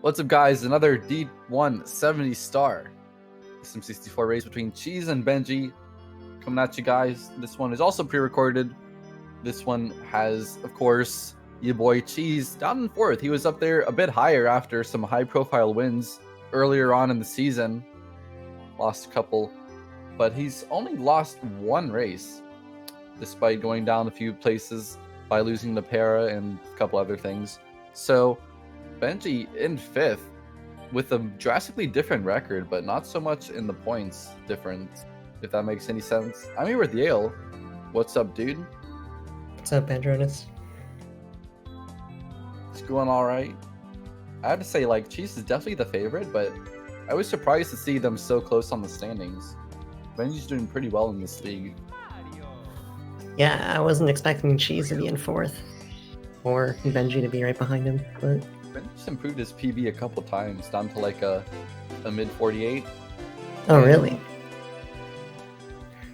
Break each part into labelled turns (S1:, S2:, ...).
S1: What's up, guys? Another D1 Star SM64 race between Cheese and Benji coming at you guys. This one is also pre-recorded. This one has, of course, your boy Cheese down in fourth. He was up there a bit higher after some high-profile wins earlier on in the season. Lost a couple, but he's only lost one race, despite going down a few places by losing the para and a couple other things. So Benji in fifth with a drastically different record, but not so much in the points difference, if that makes any sense. I'm here with Yale. What's up, dude?
S2: What's up, Andronis?
S1: It's going all right. I have to say, like, Cheese is definitely the favorite, but I was surprised to see them so close on the standings. Benji's doing pretty well in this league.
S2: Yeah, I wasn't expecting Cheese to be in fourth, or Benji to be right behind him, but
S1: Benji's improved his PB a couple times, down to like a mid 48.
S2: oh really?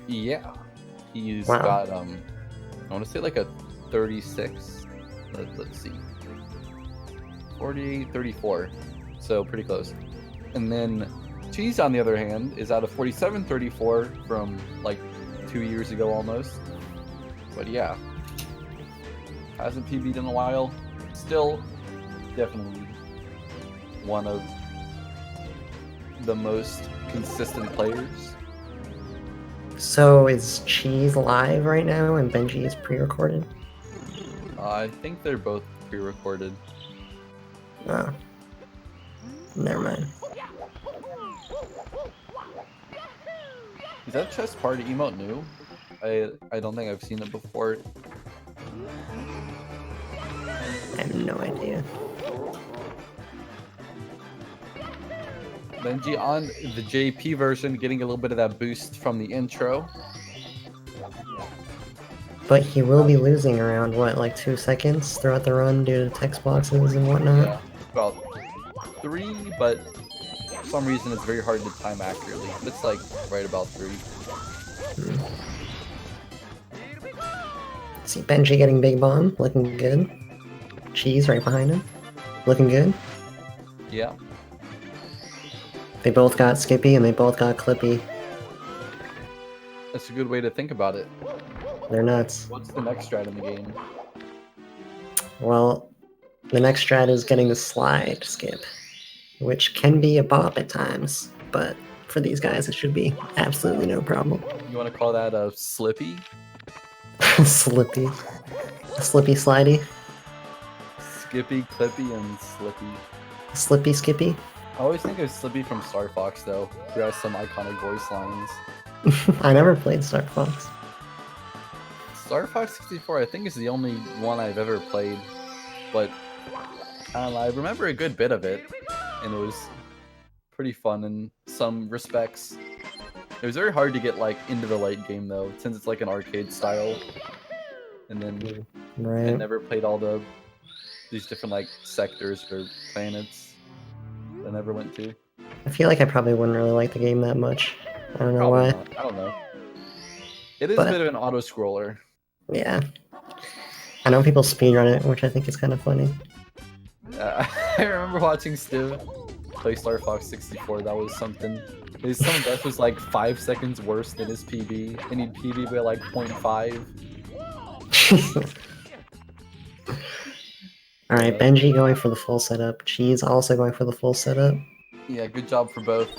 S1: Yeah, he's
S2: Wow.
S1: got I want to say like a 36. Let's see, 48, 34. So pretty close. And then Cheese, on the other hand, is at a 47-34 from like 2 years ago almost. But yeah, hasn't PB'd in a while. Still, definitely one of the most consistent players.
S2: So is Cheese live right now and Benji is pre-recorded?
S1: I think they're both pre-recorded.
S2: Oh. Never mind.
S1: Is that chest party emote new? I don't think I've seen it before.
S2: I have no idea.
S1: Benji on the JP version, getting a little bit of that boost from the intro.
S2: But he will be losing around, what, like 2 seconds throughout the run due to text boxes and whatnot?
S1: Yeah, about 3, but for some reason it's very hard to time accurately. It's like right about 3.
S2: See Benji getting big bomb, looking good. Cheese right behind him, looking good.
S1: Yeah.
S2: They both got Skippy and they both got Clippy.
S1: That's a good way to think about it.
S2: They're nuts.
S1: What's the next strat in the game?
S2: Well, the next strat is getting the slide skip, which can be a bop at times, but for these guys it should be absolutely no problem.
S1: You want to call that a slippy?
S2: Slippy. Slippy slidey.
S1: Skippy, Clippy, and Slippy.
S2: Slippy Skippy.
S1: I always think of Slippy from Star Fox, though, who has some iconic voice lines.
S2: I never played Star Fox.
S1: Star Fox 64, I think, is the only one I've ever played, but I remember a good bit of it, and it was pretty fun in some respects. It was very hard to get like into the late game, though, since it's like an arcade style, and then I
S2: Right.
S1: never played all these different like sectors or planets I never went to.
S2: I feel like I probably wouldn't really like the game that much. I don't know
S1: Probably
S2: why.
S1: not. I don't know. It is
S2: But-
S1: a bit of an auto-scroller.
S2: Yeah. I know people speedrun it, which I think is kind of funny.
S1: I remember watching Stiv play Star Fox 64. That was something. His some death was like 5 seconds worse than his PB, and he'd PB by like 0.5.
S2: Alright, Benji going for the full setup. Cheese also going for the full setup.
S1: Yeah, good job for both.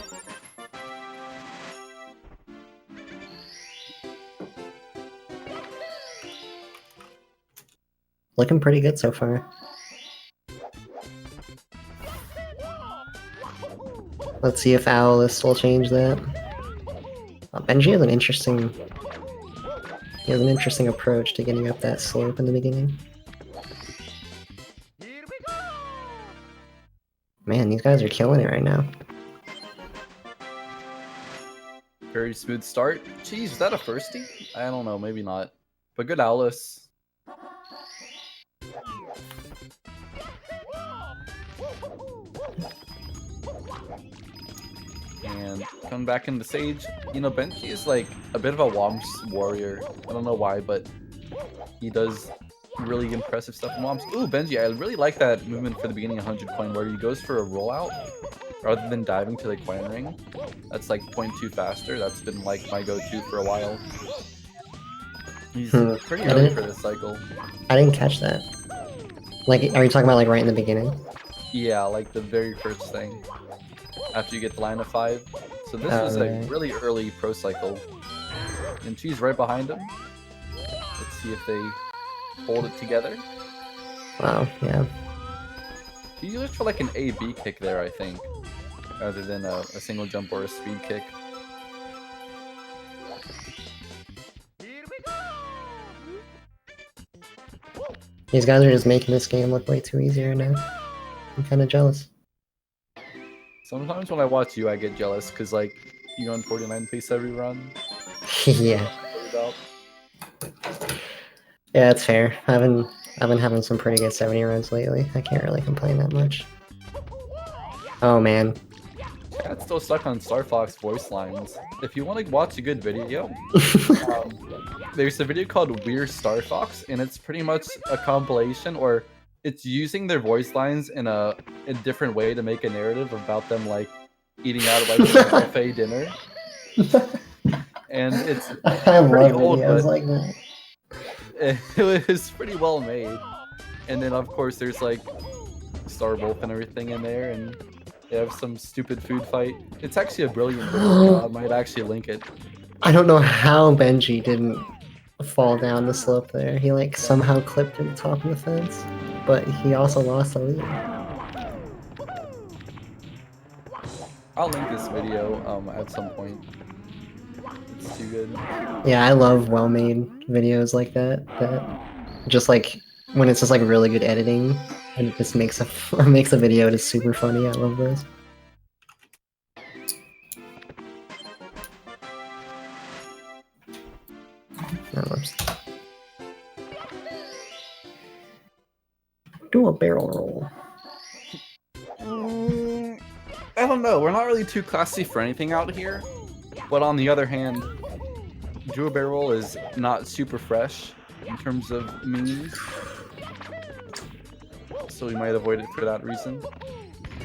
S2: Looking pretty good so far. Let's see if Owlist will change that. Benji has an interesting... He has an interesting approach to getting up that slope in the beginning. Man, these guys are killing it right now.
S1: Very smooth start. Jeez, was that a firstie? I don't know, maybe not. But good Alice. And coming back into Sage, you know, Benji is like a bit of a Womps warrior. I don't know why, but he does really impressive stuff from Womps. Ooh, Benji, I really like that movement for the beginning 100 coin where he goes for a rollout rather than diving to the coin ring. That's like 0.2 faster. That's been like my go-to for a while. He's pretty early for this cycle.
S2: I didn't catch that. Like, are you talking about like right in the beginning?
S1: Yeah, like the very first thing. After you get the line of 5. So this was a really early pro cycle. And she's right behind him. Let's see if they hold it together.
S2: Wow, yeah.
S1: He used for like an A-B kick there, I think. Rather than a single jump or a speed kick.
S2: These guys are just making this game look way too easy right now. I'm kind of jealous.
S1: Sometimes when I watch you, I get jealous because like you run 49 pace every run.
S2: Yeah. Yeah, it's fair. I've been having some pretty good 70 runs lately. I can't really complain that much. Oh man.
S1: Cat's still stuck on Star Fox voice lines. If you want to watch a good video, there's a video called We're Star Fox, and it's pretty much a compilation, or it's using their voice lines in a different way to make a narrative about them like eating out of like a buffet dinner. And it's pretty old, but
S2: like that.
S1: it was pretty well made. And then of course there's like Star Wolf and everything in there, and they have some stupid food fight. It's actually a brilliant video. I might actually link it.
S2: I don't know how Benji didn't fall down the slope there. He like somehow clipped to the top of the fence, but he also lost the lead.
S1: I'll link this video at some point. It's too good.
S2: Yeah, I love well-made videos like that. That just like when it's just like really good editing and it just makes a video just super funny. I love those. Oh, whoops. Do a barrel roll.
S1: I don't know. We're not really too classy for anything out here. But on the other hand, do a barrel roll is not super fresh in terms of memes. So we might avoid it for that reason.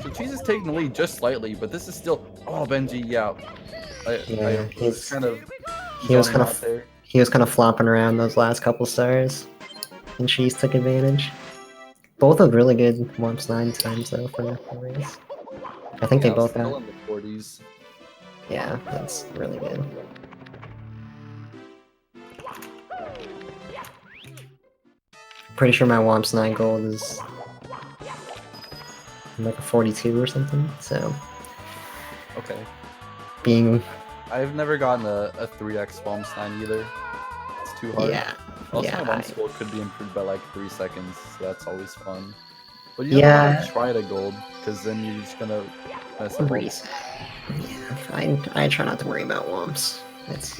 S1: So Cheese is taking the lead just slightly, but this is still... Oh, Benji, yeah.
S2: He was kind of flopping around those last couple stars, and Cheese took advantage. Both have really good Womps 9 times though for the race. I think they both got.
S1: In the 40s.
S2: Yeah, that's really good. Pretty sure my Womps 9 gold is like a 42 or something, so...
S1: Okay.
S2: Being...
S1: I've never gotten a 3x Womps 9 either. It's too hard.
S2: Yeah.
S1: Also,
S2: yeah,
S1: my Womps gold could be improved by like 3 seconds, so that's always fun. But you don't want to try to gold, because then you're just gonna mess up.
S2: Yeah, I try not to worry about Womps. It's...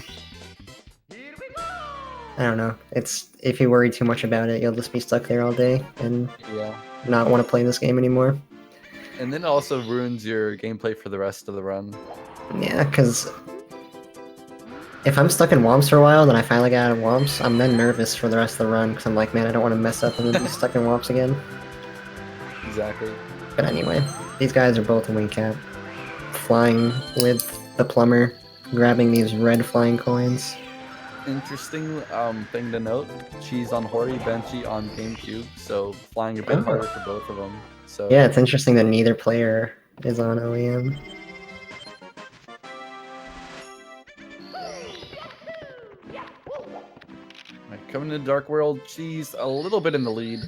S2: I don't know. It's if you worry too much about it, you'll just be stuck there all day and not want to play this game anymore.
S1: And then it also ruins your gameplay for the rest of the run.
S2: Yeah, because if I'm stuck in Womps for a while, then I finally get out of Womps, I'm then nervous for the rest of the run because I'm like, man, I don't want to mess up and then be stuck in Womps again.
S1: Exactly.
S2: But anyway, these guys are both in wing cap, flying with the plumber, grabbing these red flying coins.
S1: Interesting thing to note, Cheese on Hori, Benji on GameCube, so flying a bit harder for both of them. So
S2: yeah, it's interesting that neither player is on OEM.
S1: Right, coming to Dark World, Cheese a little bit in the lead.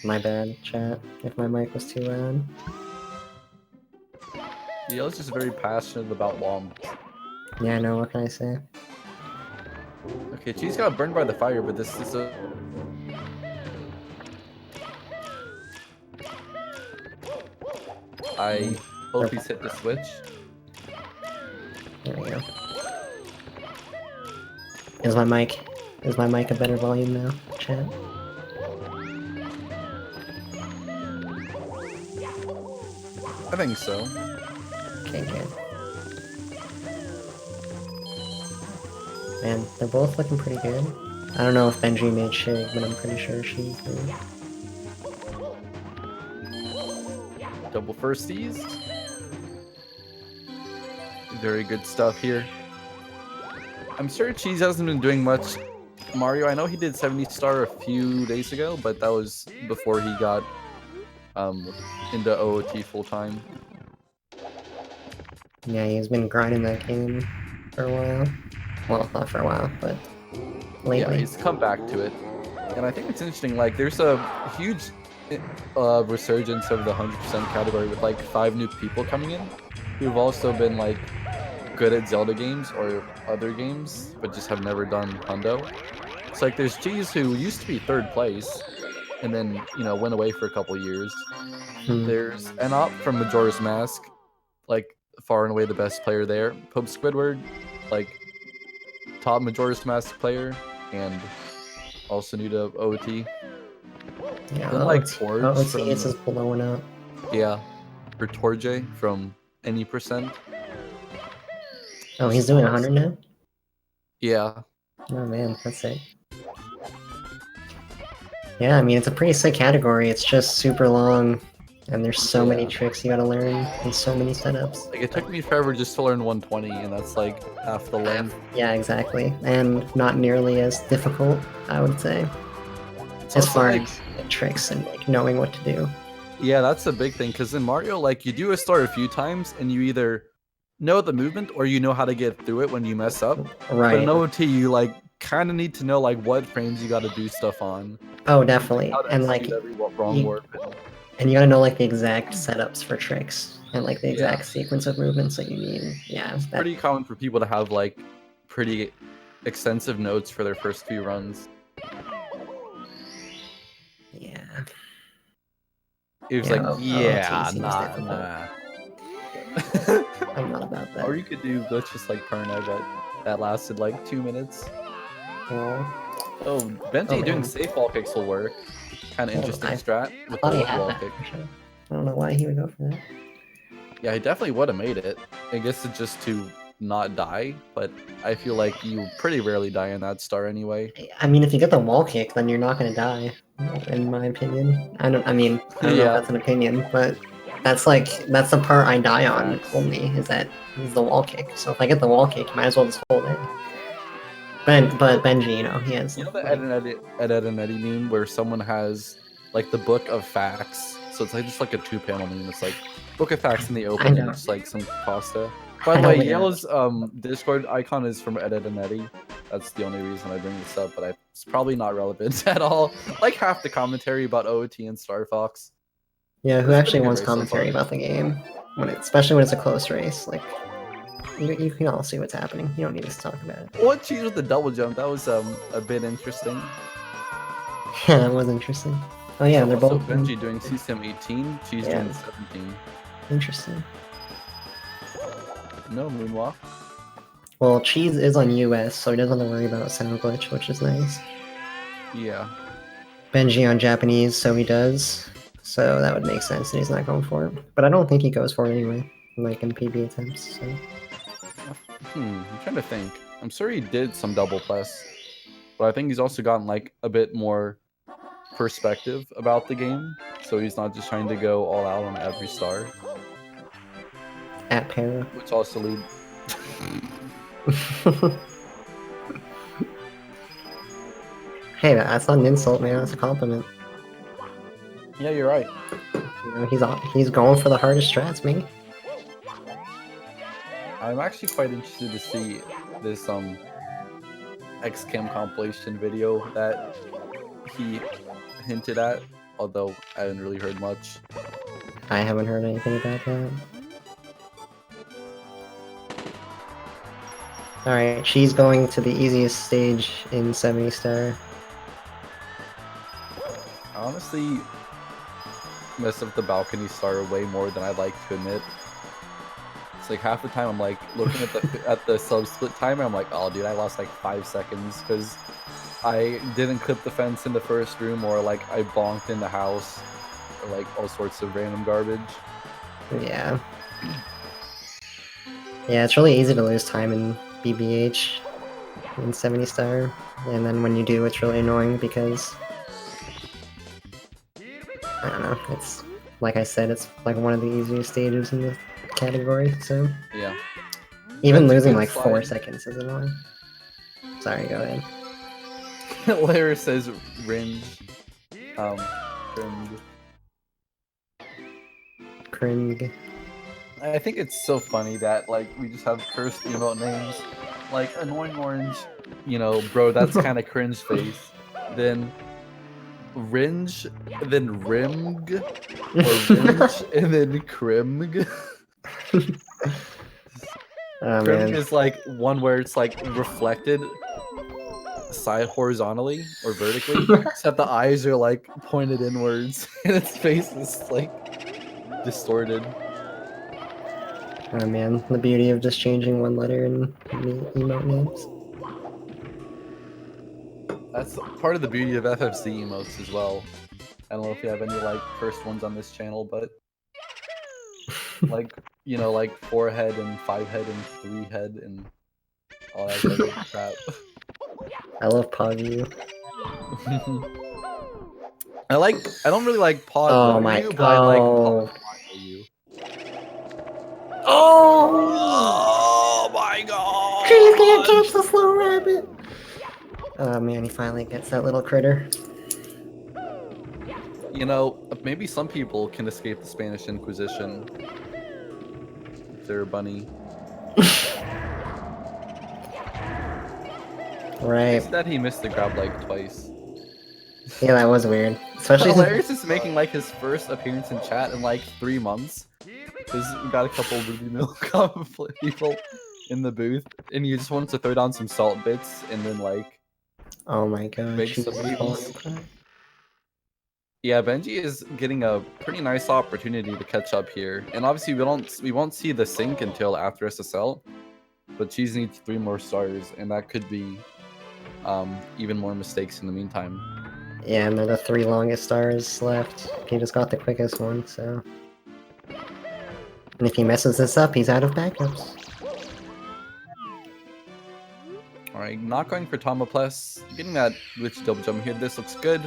S2: My bad, chat, if my mic was too loud.
S1: Yeah, I was just very passionate about Womp.
S2: Yeah, I know, what can I say?
S1: Okay, Cheese got burned by the fire, but this is a... I hope he's hit the switch.
S2: There we go. Is my mic a better volume now, chat?
S1: I think so.
S2: Okay, good. Man, they're both looking pretty good. I don't know if Benji made Shig, but I'm pretty sure she did.
S1: Double firsties. Very good stuff here. I'm sure Cheese hasn't been doing much. Mario, I know he did 70 star a few days ago, but that was before he got into OOT full time.
S2: Yeah, he's been grinding that game for a while. Well, not for a while, but lately.
S1: Yeah, he's come back to it. And I think it's interesting, like, there's a huge resurgence of the 100% category with, like, 5 new people coming in who've also been, like, good at Zelda games or other games, but just have never done Hundo. It's like, there's Cheese, who used to be 3rd place, and then, you know, went away for a couple years. There's Enop from Majora's Mask, like, far and away the best player there. Pope Squidward, like, top Majora's Mask player, and also new to OOT.
S2: Yeah,
S1: then, like, Torge
S2: from... is just blowing up.
S1: Yeah, or Torje from Any Percent.
S2: Oh, he's doing 100 now?
S1: Yeah.
S2: Oh man, that's sick. Yeah, I mean, it's a pretty sick category. It's just super long, and there's so many tricks you gotta learn, and so many setups.
S1: Like, it took me forever just to learn 120, and that's like half the length.
S2: Yeah, exactly. And not nearly as difficult, I would say. As far as tricks and like knowing what to do.
S1: Yeah, that's a big thing, because in Mario, like, you do a star a few times, and you either know the movement or you know how to get through it when you mess up.
S2: Right.
S1: But in OOT, you like kind of need to know like what frames you got to do stuff on.
S2: Oh, definitely. And like and you gotta know like the exact setups for tricks and like the exact sequence of movements that you need. Yeah,
S1: it's pretty common for people to have like pretty extensive notes for their first few runs.
S2: Yeah.
S1: It was like, nah.
S2: I'm not about that.
S1: Or you could do glitches like Perna that lasted like 2 minutes. Oh, Benji doing safe wall kicks will work. Kind of interesting strat with the wall kick.
S2: Sure. I don't know why he would go for that.
S1: Yeah, he definitely would have made it. I guess it's just to not die, but I feel like you pretty rarely die in that star anyway.
S2: I mean, if you get the wall kick, then you're not gonna die, in my opinion. I don't know if that's an opinion, but that's the part I die on only, is the wall kick. So if I get the wall kick, you might as well just hold it. But Benji, you know, he has...
S1: You know the Ed and Eddie meme where someone has, like, the book of facts? So it's like just like a 2-panel meme. It's like, book of facts in the open, and it's like some pasta. By the way, Yellow's Discord icon is from Ed and Eddie. That's the only reason I bring this up, but it's probably not relevant at all. Like half the commentary about OOT and Star Fox.
S2: Yeah, who actually wants commentary about the game? Especially when it's a close race. Like, you can all see what's happening. You don't need us to talk about it.
S1: What Cheese with the double jump? That was a bit interesting.
S2: Yeah, that was interesting. Oh yeah, they're both...
S1: Benji doing CCM 18, Cheese doing 17.
S2: Interesting.
S1: No moonwalk.
S2: Well, Cheese is on US, so he doesn't have to worry about sound glitch, which is nice.
S1: Yeah.
S2: Benji on Japanese, so he does. So that would make sense that he's not going for it. But I don't think he goes for it anyway, like in PB attempts, so...
S1: I'm trying to think. I'm sure he did some double plus, but I think he's also gotten like a bit more perspective about the game, so he's not just trying to go all out on every star.
S2: At Para.
S1: Which also lead...
S2: Hey, that's not an insult, man. That's a compliment.
S1: Yeah, you're right.
S2: You know, he's going for the hardest strats, man.
S1: I'm actually quite interested to see this XCam compilation video that he hinted at, although I haven't really heard much.
S2: I haven't heard anything about that. Alright, she's going to the easiest stage in 70 star.
S1: I honestly mess up the balcony star way more than I'd like to admit. It's like half the time I'm like looking at the sub split timer, I'm like, oh dude, I lost like 5 seconds because I didn't clip the fence in the first room, or like I bonked in the house, or like all sorts of random garbage.
S2: Yeah. Yeah, it's really easy to lose time in BBH. in 70 star, and then when you do, it's really annoying because I don't know. It's like I said, it's like one of the easiest stages in the category. So
S1: Yeah.
S2: even
S1: Benji
S2: losing
S1: can
S2: like 4
S1: slide.
S2: seconds is annoying. Sorry, go ahead.
S1: Lara says Ringe. Cringe.
S2: Cring.
S1: I think it's so funny that like we just have cursed emote names, like annoying orange. You know, bro, that's kind of cringe face. Then Ringe, then Rimg, or Ringe, and then Krimg.
S2: Oh
S1: Krimg
S2: man.
S1: is like one where it's like reflected side horizontally or vertically, so that the eyes are like pointed inwards and its face is like distorted.
S2: Oh man, the beauty of just changing one letter in the emote names.
S1: That's part of the beauty of FFC emotes as well. I don't know if you have any like cursed ones on this channel, but like, you know, like 4-head and 5-head and 3-head and all that type of crap.
S2: I love Poggy.
S1: I don't really like Pod
S2: Oh
S1: Water
S2: my.
S1: You, but I like Pod
S2: Oh.
S1: Water You.
S2: Oh!
S1: Oh my god!
S2: Cheese can't catch the slow rabbit. Oh man, he finally gets that little critter.
S1: You know, maybe some people can escape the Spanish Inquisition if they're a bunny.
S2: Right.
S1: It's that he missed the grab like twice.
S2: Yeah, that was weird. Especially since
S1: Hilarious is making like his first appearance in chat in like 3 months. Because we got a couple of Ruby Milk people in the booth, and he just wanted to throw down some salt bits and then like
S2: oh my god,
S1: make
S2: she's
S1: some
S2: falling
S1: memes.
S2: apart.
S1: Yeah, Benji is getting a pretty nice opportunity to catch up here, and obviously we won't see the sync until after SSL, but Cheese needs 3 more stars, and that could be even more mistakes in the meantime.
S2: Yeah, and they're the 3 longest stars left. He just got the quickest one, so. And if he messes this up, he's out of backups.
S1: Alright, not going for Tomoples. Getting that glitch double jump here. This looks good.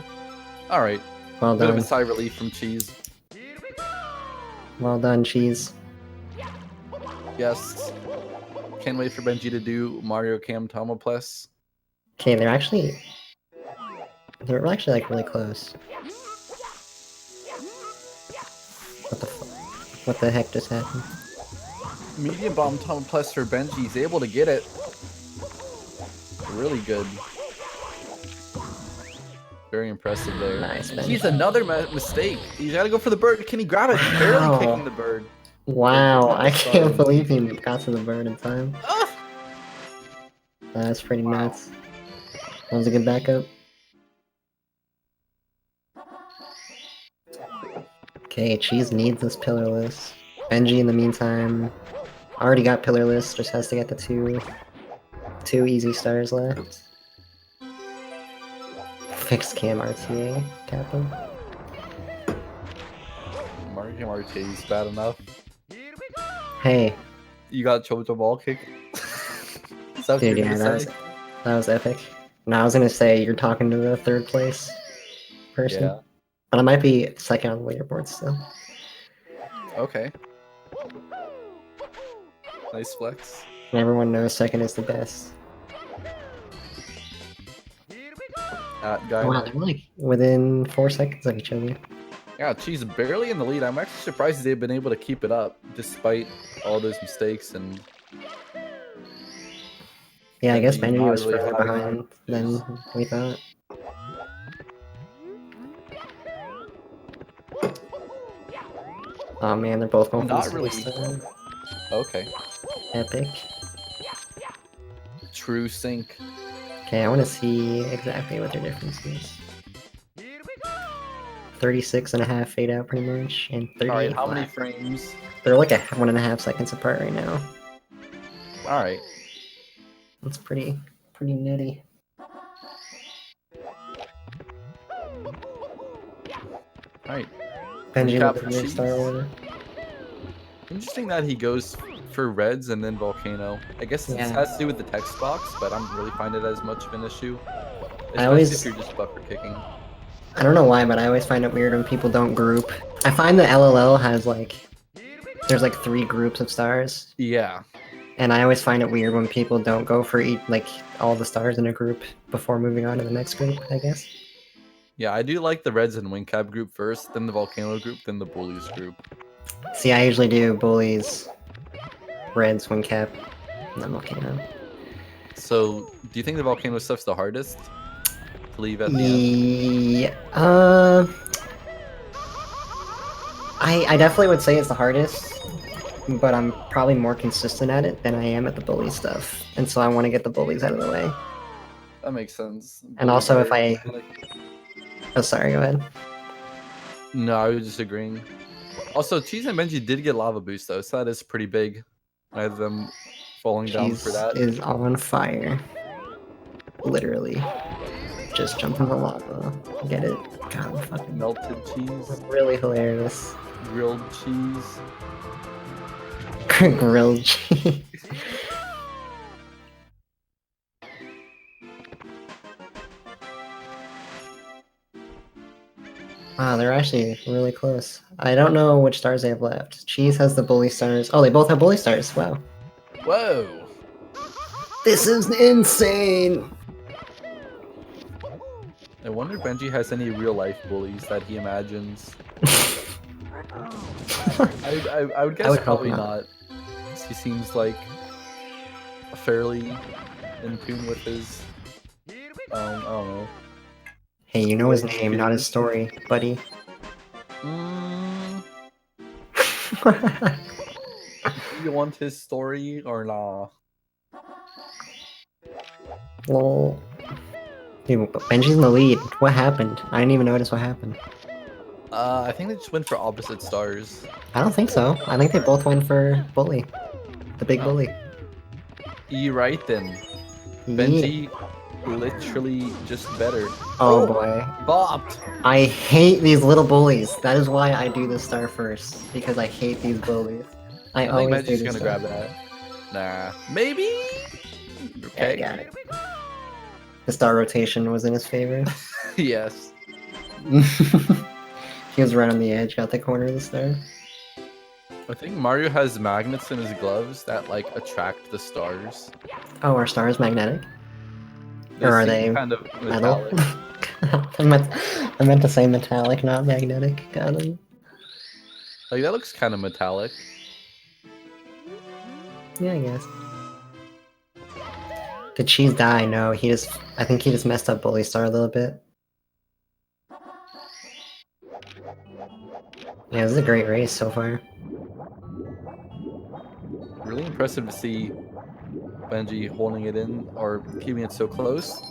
S1: Alright.
S2: Well
S1: Bit of
S2: done.
S1: a sigh of relief from Cheese.
S2: Well done, Cheese.
S1: Yes. Can't wait for Benji to do Mario Cam Tomoples.
S2: Okay, they're actually like really close. What the heck just happened?
S1: Medium bomb Tomoples for Benji. He's able to get it. Really good. Very impressive there.
S2: Nice, Benji.
S1: He's another mistake. He's got to go for the bird. Can he grab it?
S2: Wow.
S1: Barely kicking the bird.
S2: Wow, I can't believe he got to the bird in time.
S1: Ah!
S2: That's pretty nuts. That was a good backup. Okay, Cheese needs this pillarless. Benji, in the meantime, already got pillarless, just has to get the two easy stars left. Fixed cam RTA, Kappa.
S1: Mario RT is bad enough.
S2: Hey.
S1: You got Chojo ball kick?
S2: Dude, yeah, that was epic. No, I was gonna say you're talking to the 3rd place person.
S1: Yeah.
S2: But I might be 2nd on the leaderboard still.
S1: Okay. Nice flex.
S2: And everyone knows 2nd is the best.
S1: Guy.
S2: Wow, they're like within 4 seconds of each other.
S1: Yeah, Cheese barely in the lead. I'm actually surprised they've been able to keep it up despite all those mistakes and.
S2: Yeah, I guess Benji was
S1: really
S2: further behind than we thought. Oh man, they're both going for
S1: Not
S2: the
S1: really.
S2: time.
S1: Okay.
S2: Epic.
S1: True sync.
S2: Okay, I want to see exactly what their difference is. 36.5 fade out pretty much, and 38
S1: Alright, how
S2: flat.
S1: many frames?
S2: They're like 1.5 seconds apart right now.
S1: Alright.
S2: That's pretty nitty.
S1: Alright.
S2: Benji
S1: Recap
S2: with
S1: for
S2: the
S1: Cheese.
S2: star order.
S1: Interesting that he goes for Reds and then Volcano. I guess this
S2: Yeah.
S1: has to do with the text box, but I don't really find it as much of an issue. Especially
S2: always-
S1: if you're just buffer kicking.
S2: I don't know why, but I always find it weird when people don't group. I find that LLL has like, there's like 3 groups of stars,
S1: Yeah.
S2: and I always find it weird when people don't go for like all the stars in a group before moving on to the next group, I guess.
S1: Yeah, I do like the Reds and Wingcap group first, then the Volcano group, then the Bullies group.
S2: See, I usually do Bullies, Reds, Wingcap, and then Volcano.
S1: So, do you think the Volcano stuff's the hardest to leave at the end?
S2: Yeah, I definitely would say it's the hardest, but I'm probably more consistent at it than I am at the bully stuff, and so I want to get the bullies out of the way.
S1: That makes sense.
S2: And also, if I... Oh, sorry, go ahead.
S1: No, I was just agreeing. Also, Cheese and Benji did get lava boost though, so that is pretty big. Neither of them falling down for that.
S2: Cheese is on fire. Literally. Just jump in the lava. Get it? God, fucking...
S1: Melted cheese.
S2: Really hilarious.
S1: Grilled cheese.
S2: Grilled cheese. Wow, they're actually really close. I don't know which stars they have left. Cheese has the bully stars. Oh, they both have bully stars. Wow.
S1: Whoa!
S2: This is insane!
S1: I wonder if Benji has any real life bullies that he imagines. I would guess probably not. He seems like fairly in tune with his. I don't know.
S2: Hey, you know his name, not his story, buddy.
S1: Do you want his story or nah?
S2: Lol. Dude, Benji's in the lead. What happened? I didn't even notice what happened.
S1: I think they just went for opposite stars.
S2: I don't think so. I think they both went for bully. The big bully.
S1: You right then. Benji literally just better.
S2: Oh boy.
S1: Bopped!
S2: I hate these little bullies. That is why I do the star first. Because I hate these bullies. I
S1: think
S2: always
S1: Benji's
S2: do
S1: gonna
S2: star.
S1: grab that. Nah. Maybe? Okay.
S2: Yeah, I got it. The star rotation was in his favor.
S1: Yes.
S2: He was right on the edge, got the corner of the star.
S1: I think Mario has magnets in his gloves that like attract the stars.
S2: Oh, are stars magnetic? Or are they
S1: kind of
S2: metal?
S1: metallic?
S2: I meant to say metallic, not magnetic. Got him.
S1: Like that looks kind of metallic.
S2: Yeah, I guess. Did Cheese die? No, I think he just messed up Bully Star a little bit. Yeah, this is a great race so far.
S1: Really impressive to see Benji holding it in or keeping it so close.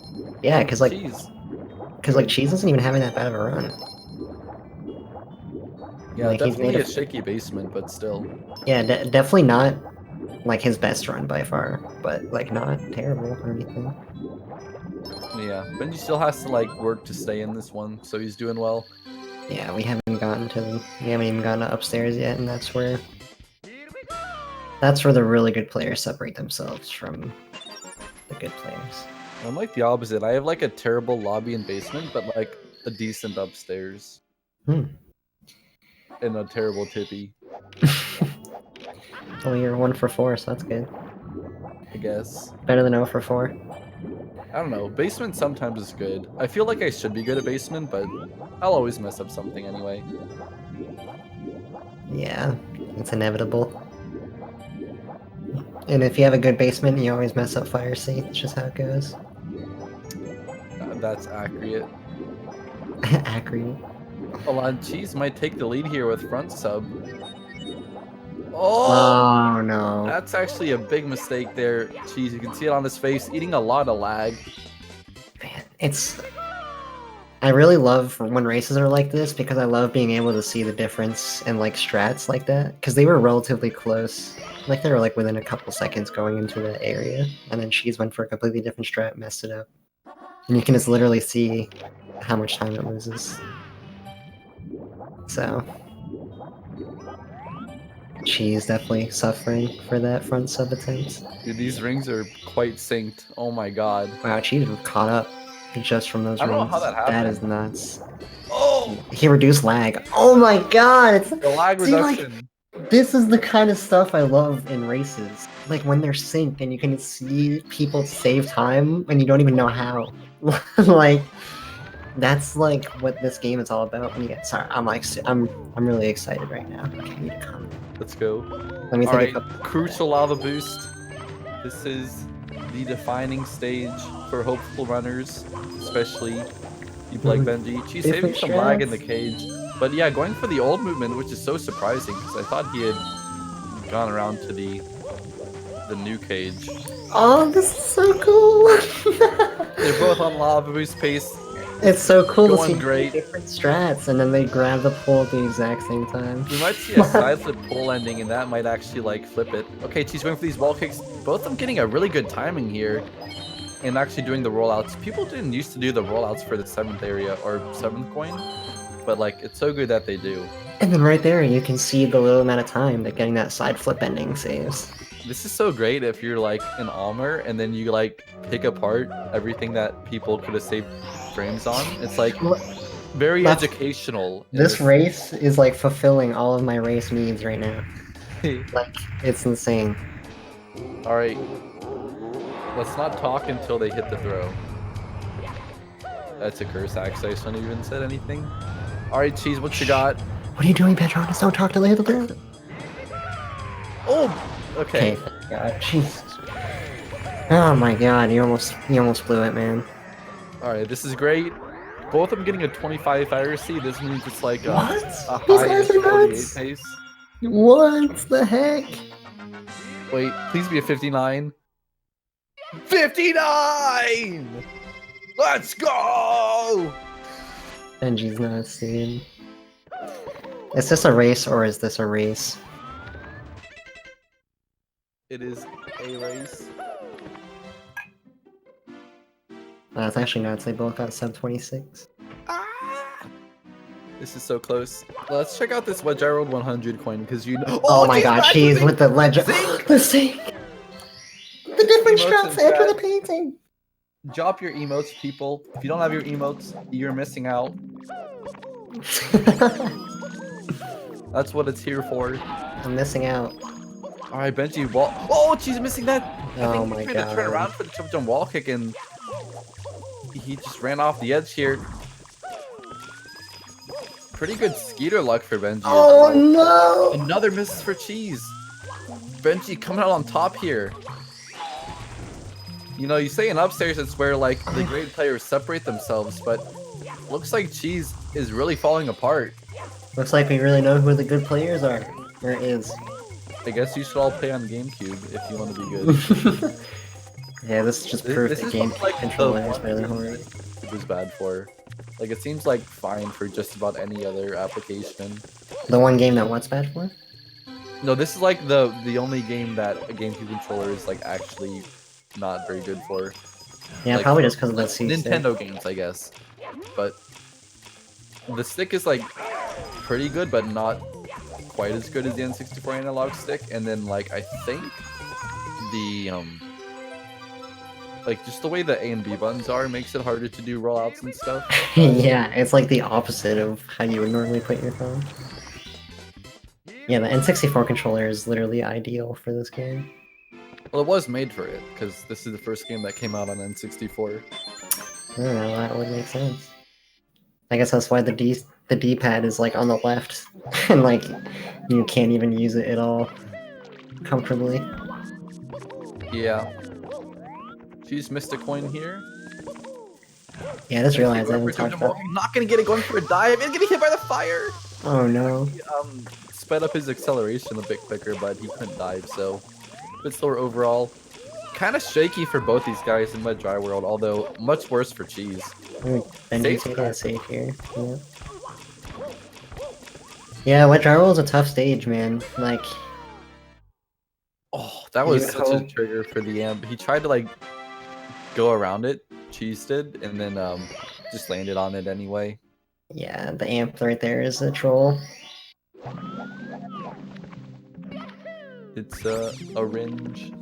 S2: Yeah, because like
S1: Jeez.
S2: Cheese isn't even having that bad of a run.
S1: Yeah,
S2: like,
S1: definitely a shaky basement, but still.
S2: Yeah, definitely not like his best run by far, but like not terrible or anything.
S1: Yeah, Benji still has to like work to stay in this one, so he's doing well.
S2: Yeah, we haven't even gotten upstairs yet, and that's where the really good players separate themselves from the good players.
S1: I'm like the opposite. I have like a terrible lobby and basement, but like a decent upstairs. And a terrible tippy.
S2: Well, you're 1 for 4, so that's good.
S1: I guess.
S2: Better than 0 for 4.
S1: I don't know. Basement sometimes is good. I feel like I should be good at basement, but I'll always mess up something anyway.
S2: Yeah, it's inevitable. And if you have a good basement, you always mess up fire seat. It's just how it goes.
S1: That's accurate.
S2: Accurate.
S1: Hold Cheese might take the lead here with front sub. Oh
S2: no.
S1: That's actually a big mistake there, Cheese. You can see it on his face, eating a lot of lag.
S2: Man, I really love when races are like this because I love being able to see the difference in like strats like that. Because they were relatively close. Like they were like within a couple seconds going into the area, and then Cheese went for a completely different strat, messed it up. And you can just literally see how much time it loses. So Cheese definitely suffering for that front sub attempt.
S1: Dude, these rings are quite synced. Oh my god.
S2: Wow, Cheese caught up just from those
S1: I don't know
S2: rings.
S1: how that
S2: That
S1: happened.
S2: is nuts.
S1: Oh!
S2: He reduced lag. Oh my god! It's,
S1: The lag
S2: see, like,
S1: reduction.
S2: this is the kind of stuff I love in races. Like when they're synced and you can see people save time and you don't even know how. Like, that's like what this game is all about. When you get sorry, I'm really excited right now. Okay, I need to comment.
S1: Let's go.
S2: Let me take
S1: Alright,
S2: a couple.
S1: crucial lava boost. This is the defining stage for hopeful runners, especially people like Benji. She's saving
S2: Different
S1: some lag in the
S2: strats.
S1: cage. But yeah, going for the old movement, which is so surprising, because I thought he had gone around to the new cage.
S2: Oh, this is so cool!
S1: They're both on lava boost pace.
S2: It's so cool to
S1: Going
S2: see
S1: great.
S2: different strats and then they grab the pole at the exact same time.
S1: We might see a side flip pole ending, and that might actually like flip it. Okay, she's going for these wall kicks. Both of them getting a really good timing here, and actually doing the rollouts. People didn't used to do the rollouts for the 7th area or 7th coin, but like it's so good that they do.
S2: And then right there, you can see the little amount of time that getting that side flip ending saves.
S1: This is so great if you're like an Almer and then you like pick apart everything that people could have saved frames on. It's like very
S2: That's-
S1: educational. in
S2: This race is like fulfilling all of my race needs right now. Like, it's insane.
S1: All right, let's not talk until they hit the throw. That's a curse, actually. I shouldn't have even said anything. All right, Cheese, what you got?
S2: What are you doing, Petronus? Don't talk till they hit the throw.
S1: Oh, okay.
S2: God, Jesus. Oh my god, you almost blew it, man.
S1: All right, this is great. Both of them getting a 25 fire speed. This means it's like a
S2: These
S1: high
S2: guys are
S1: 48
S2: nuts.
S1: pace.
S2: What the heck?
S1: Wait, please be a 59. 59! Let's go!
S2: Benji's nuts, dude. Is this a race or is this a race?
S1: It is a race.
S2: It's actually nuts. They both got sub 26.
S1: Ah! This is so close. Let's check out this Wedge I rolled 100 coin because you know.
S2: Oh my god, she's with the legend.
S1: Sync!
S2: The sync! The different
S1: Emotes
S2: strats
S1: in
S2: after the
S1: chat.
S2: painting!
S1: Drop your emotes, people. If you don't have your emotes, you're missing out. That's what it's here for.
S2: I'm missing out.
S1: All right, Benji. Wall. Oh, she's missing that. I
S2: Oh
S1: think
S2: my
S1: he tried to turn
S2: God.
S1: around for the triple jump wall kick, and he just ran off the edge here. Pretty good skeeter luck for Benji.
S2: Oh
S1: as well.
S2: no!
S1: Another misses for Cheese. Benji coming out on top here. You know, you say in upstairs it's where like the great players separate themselves, but looks like Cheese is really falling apart.
S2: Looks like we really know who the good players are. Or is.
S1: I guess you should all play on GameCube if you want to be good.
S2: Yeah, this just
S1: This-
S2: proves
S1: this
S2: that
S1: is
S2: game
S1: like
S2: controller
S1: the
S2: is
S1: one
S2: really
S1: thing
S2: hard.
S1: It was bad for. Like it seems like fine for just about any other application.
S2: The one game that what's bad for?
S1: No, this is like the only game that a GameCube controller is like actually not very good for.
S2: Yeah,
S1: Like,
S2: probably just because of the C
S1: Nintendo games, I guess. But the stick is like pretty good, but not quite as good as the N64 analog stick. And then like I think the like just the way the A and B buttons are makes it harder to do rollouts and stuff.
S2: Yeah, it's like the opposite of how you would normally put your phone. Yeah, the N64 controller is literally ideal for this game.
S1: Well, it was made for it because this is the first game that came out on N64.
S2: I don't know, that would make sense. I guess that's why the D-pad is like on the left, and like you can't even use it at all comfortably.
S1: Yeah. She's missed a coin here.
S2: Yeah, I just realized I
S1: Not
S2: didn't talk about.
S1: gonna get it going for a dive and getting hit by the fire.
S2: Oh no.
S1: He, sped up his acceleration a bit quicker, but he couldn't dive, so a bit slower overall. Kind of shaky for both these guys in Mud Dry World, although much worse for Cheese.
S2: Benji taking a safe here. Yeah. Yeah, Wet Dry Roll is a tough stage, man. Like,
S1: Oh, that was
S2: You
S1: such a
S2: hope-
S1: trigger for the amp. He tried to like go around it, Cheese did, and then just landed on it anyway.
S2: yeah, the amp right there is a troll.
S1: It's orange.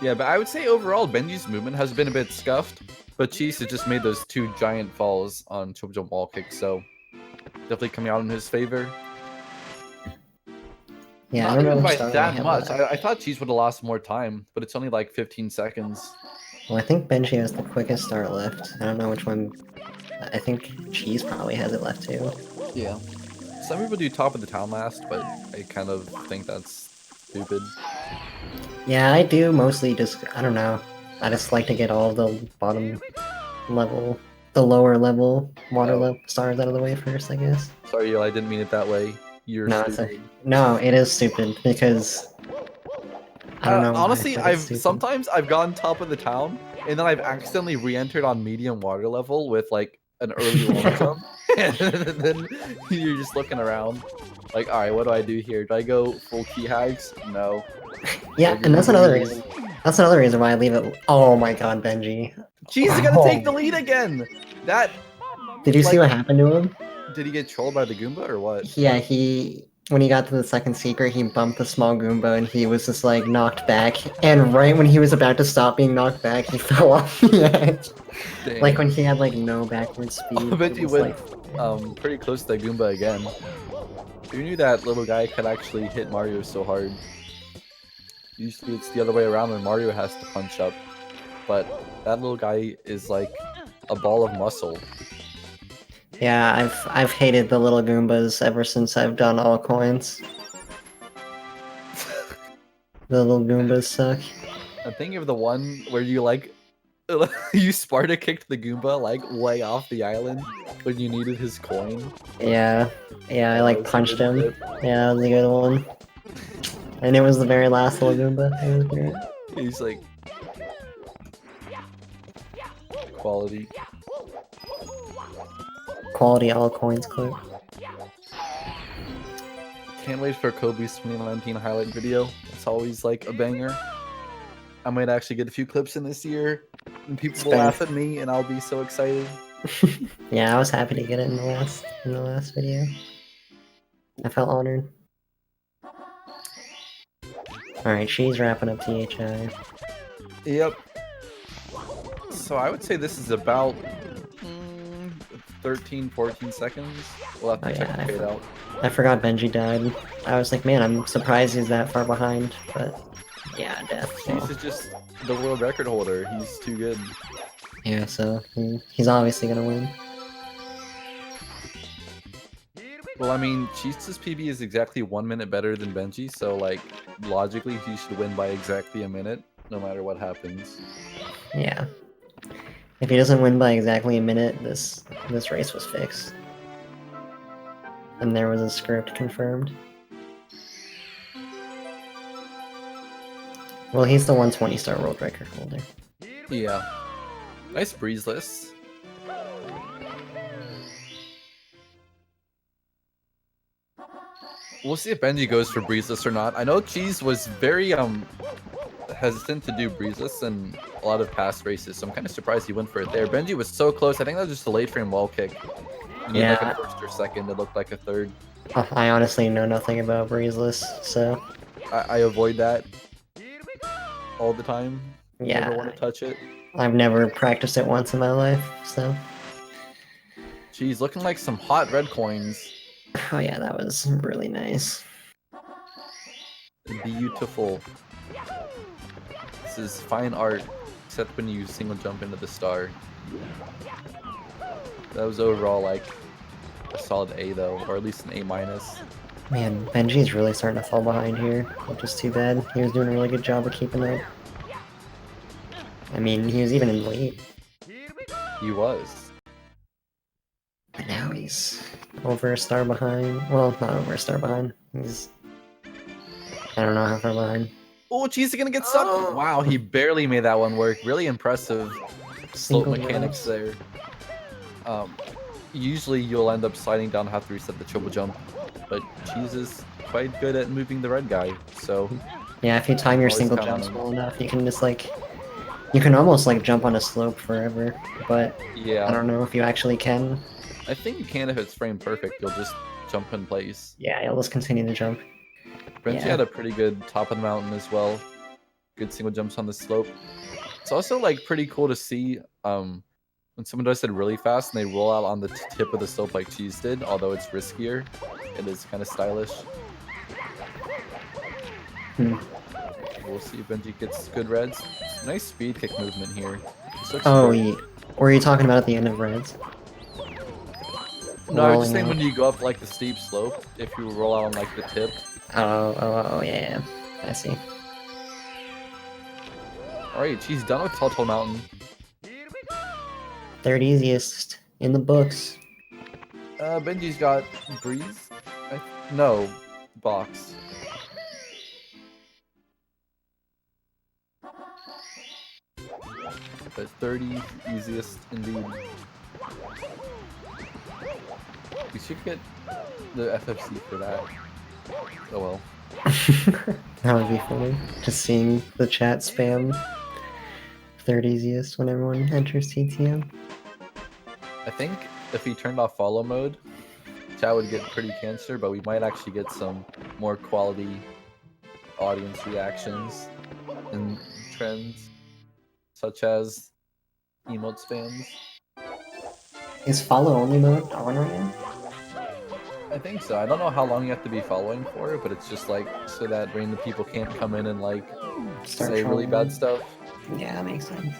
S1: Yeah, but I would say overall Benji's movement has been a bit scuffed, but Cheese has just made those 2 giant falls on triple jump wall kick, so definitely coming out in his favor.
S2: Yeah,
S1: Not
S2: I don't know
S1: even by
S2: which star
S1: that
S2: they have
S1: much.
S2: left.
S1: I thought Cheese would have lost more time, but it's only like 15 seconds.
S2: Well, I think Benji has the quickest start left. I don't know which one. I think Cheese probably has it left too.
S1: Yeah. Some people do top of the town last, but I kind of think that's stupid.
S2: Yeah, I do mostly just, I don't know. I just like to get all the bottom level, the lower level water level stars out of the way first, I guess.
S1: Sorry, yo, I didn't mean it that way. You're
S2: No,
S1: stupid.
S2: no, it is stupid because I don't know.
S1: Honestly,
S2: why, but it's
S1: sometimes I've gone top of the town, and then I've accidentally re-entered on medium water level with like an early long jump, and then you're just looking around, like, all right, what do I do here? Do I go full key hags? No.
S2: Yeah, and that's another reason. That's another reason why I leave it. Oh my god, Benji!
S1: Cheese is gonna take the lead again. That.
S2: Did you see what happened to him?
S1: Did he get trolled by the Goomba or what?
S2: Yeah, when he got to the second secret, he bumped the small Goomba and he was just like knocked back. And right when he was about to stop being knocked back, he fell off the edge.
S1: Dang.
S2: Like when he had like no backward speed.
S1: I bet you went pretty close to the Goomba again. Who knew that little guy could actually hit Mario so hard? Usually it's the other way around when Mario has to punch up. But that little guy is like a ball of muscle.
S2: Yeah, I've hated the little Goombas ever since I've done all coins. The little Goombas suck.
S1: I'm thinking of the one where you like you Sparta kicked the Goomba like way off the island when you needed his coin.
S2: Yeah, I like punched him. Yeah, that was a good one. And it was the very last little Goomba. It was great.
S1: He's like quality.
S2: Quality all coins clip.
S1: Can't wait for Kobe's 2019 highlight video. It's always like a banger. I might actually get a few clips in this year, and people will laugh at me, and I'll be so excited.
S2: Yeah, I was happy to get it in the last video. I felt honored. Alright, she's wrapping up THI.
S1: Yep. So I would say this is about 13, 14 seconds. We'll have to check the fade out.
S2: I forgot Benji died. I was like, man, I'm surprised he's that far behind, but yeah, death.
S1: He's just the world record holder. He's too good.
S2: Yeah, so he's obviously gonna win.
S1: Well, I mean, Cheese's PB is exactly 1 minute better than Benji, so like logically he should win by exactly a minute, no matter what happens.
S2: Yeah. If he doesn't win by exactly a minute, this race was fixed. And there was a script confirmed. Well, he's the 120 star world record holder.
S1: Yeah. Nice breezeless. We'll see if Benji goes for breezeless or not. I know Cheese was very hesitant to do breezeless in a lot of past races, so I'm kind of surprised he went for it there. Benji was so close. I think that was just a late frame wall kick.
S2: Yeah.
S1: Like a first or second, it looked like a third.
S2: I honestly know nothing about breezeless, so
S1: I avoid that all the time.
S2: Yeah.
S1: Never want to touch it.
S2: I've never practiced it once in my life, so.
S1: Geez, looking like some hot red coins.
S2: Oh yeah, that was really nice.
S1: Beautiful. This is fine art, except when you single jump into the star. That was overall like a solid A though, or at least an A minus.
S2: Man, Benji's really starting to fall behind here, which is too bad. He was doing a really good job of keeping up. I mean, he was even in the lead.
S1: He was.
S2: But now he's over a star behind. Well, not over a star behind. He's... I don't know how far behind.
S1: Oh, Cheese is gonna get stuck! Oh. Wow, he barely made that one work. Really impressive slope mechanics there. Usually you'll end up sliding down, have to reset the triple jump, but Cheese is quite good at moving the red guy, so...
S2: Yeah, if you time your single jumps well enough, you can just like You can almost like jump on a slope forever, but
S1: Yeah.
S2: I don't know if you actually can.
S1: I think you can if it's frame perfect. You'll just jump in place.
S2: Yeah, you'll just continue to jump.
S1: Benji
S2: Yeah.
S1: had a pretty good top of the mountain as well. Good single jumps on the slope. It's also like pretty cool to see when someone does it really fast and they roll out on the tip of the slope like Cheese did, although it's riskier. It is kind of stylish. We'll see if Benji gets good reds. Nice speed kick movement here.
S2: Oh, yeah. Were you talking about at the end of reds?
S1: No, I was just saying when you go up like the steep slope, if you roll out on like the tip.
S2: Oh, yeah. I see.
S1: Alright, she's done with Telltale Mountain.
S2: Third easiest in the books.
S1: Benji's got Breeze? No, Box. But 30 easiest indeed. We should get the FFC for that. Oh well.
S2: That would be funny. Just seeing the chat spam third easiest when everyone enters TTM.
S1: I think if we turned off follow mode, chat would get pretty cancer, but we might actually get some more quality audience reactions and trends, such as emote spams.
S2: Is follow only mode on right now?
S1: I think so. I don't know how long you have to be following for, but it's just like so that random people can't come in and like say really bad stuff.
S2: Yeah, that makes sense.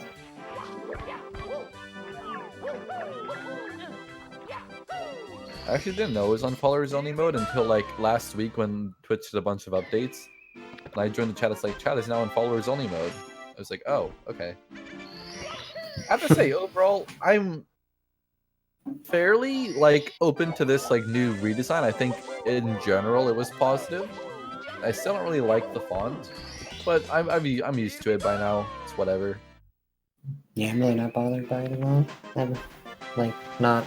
S1: I actually didn't know it was on followers only mode until like last week when Twitch did a bunch of updates. And I joined the chat, it's like, chat is now in followers only mode. I was like, oh, okay. I have to say, overall, I'm fairly like open to this like new redesign. I think in general it was positive. I still don't really like the font, but I'm used to it by now. It's whatever.
S2: Yeah, I'm really not bothered by it at all. I'm like not.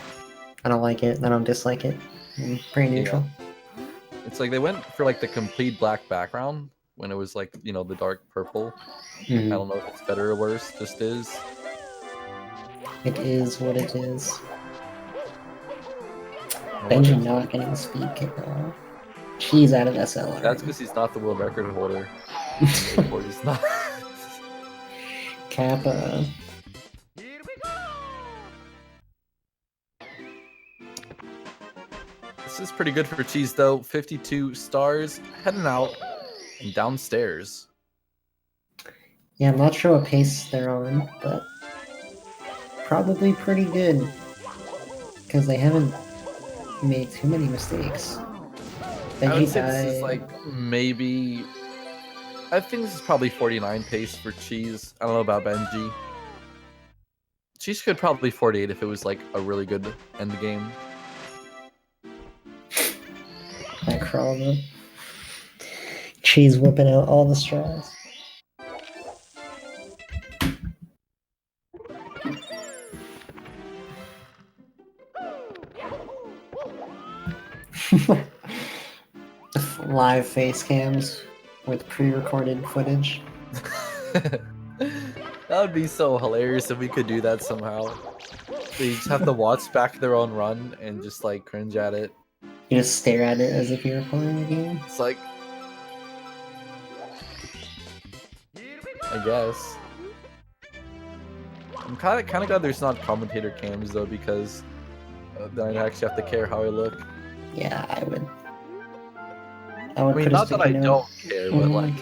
S2: I don't like it. I don't dislike it. I'm pretty neutral.
S1: Yeah. It's like they went for like the complete black background when it was like, you know, the dark purple. I don't know if it's better or worse. Just is.
S2: It is what it is. Benji not getting speed kick off. She's out of SL.
S1: That's because he's not the world record holder. He's not.
S2: Kappa.
S1: This is pretty good for Cheese though. 52 stars, heading out and downstairs.
S2: Yeah, I'm not sure what pace they're on, but probably pretty good. Because they haven't made too many mistakes. Benji
S1: I would say this is like maybe... I think this is probably 49 pace for Cheese. I don't know about Benji. Cheese could probably 48 if it was like a really good end game.
S2: That crawler. Cheese whipping out all the straws. Live face cams with pre-recorded footage.
S1: That would be so hilarious if we could do that somehow. They just have to watch back their own run and just like cringe at it.
S2: You just stare at it as if you were playing the game.
S1: It's like, I guess. I'm kind of glad there's not commentator cams though, because then I'd actually have to care how I look.
S2: Yeah, I would.
S1: I mean, not that I don't care, but like,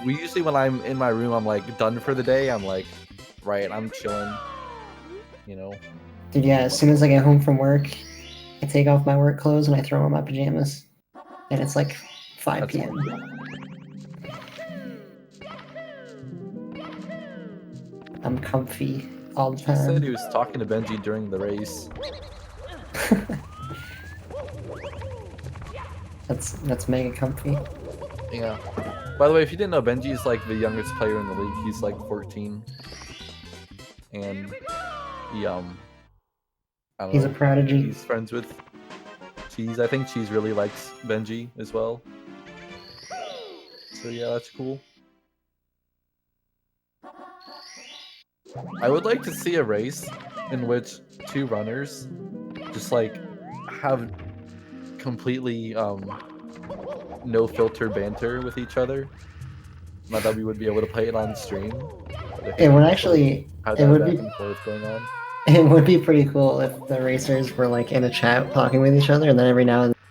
S1: we usually when I'm in my room, I'm like done for the day. I'm like, right, I'm chilling, you know.
S2: Dude, yeah, as soon as I get home from work, I take off my work clothes and I throw on my pajamas. And it's like 5 p.m. I'm comfy all the time.
S1: He said he was talking to Benji during the race.
S2: That's mega comfy.
S1: Yeah. By the way, if you didn't know, Benji is like the youngest player in the league. He's like 14. And he, I don't
S2: He's
S1: know,
S2: a prodigy.
S1: He's friends with Cheese. I think Cheese really likes Benji as well. So yeah, that's cool. I would like to see a race in which two runners just like have completely no filter banter with each other. Not that we would be able to play it on stream.
S2: It would actually.
S1: Have
S2: It
S1: that
S2: would
S1: back
S2: be.
S1: and forth going on.
S2: It would be pretty cool if the racers were like in a chat talking with each other, and then every now and then,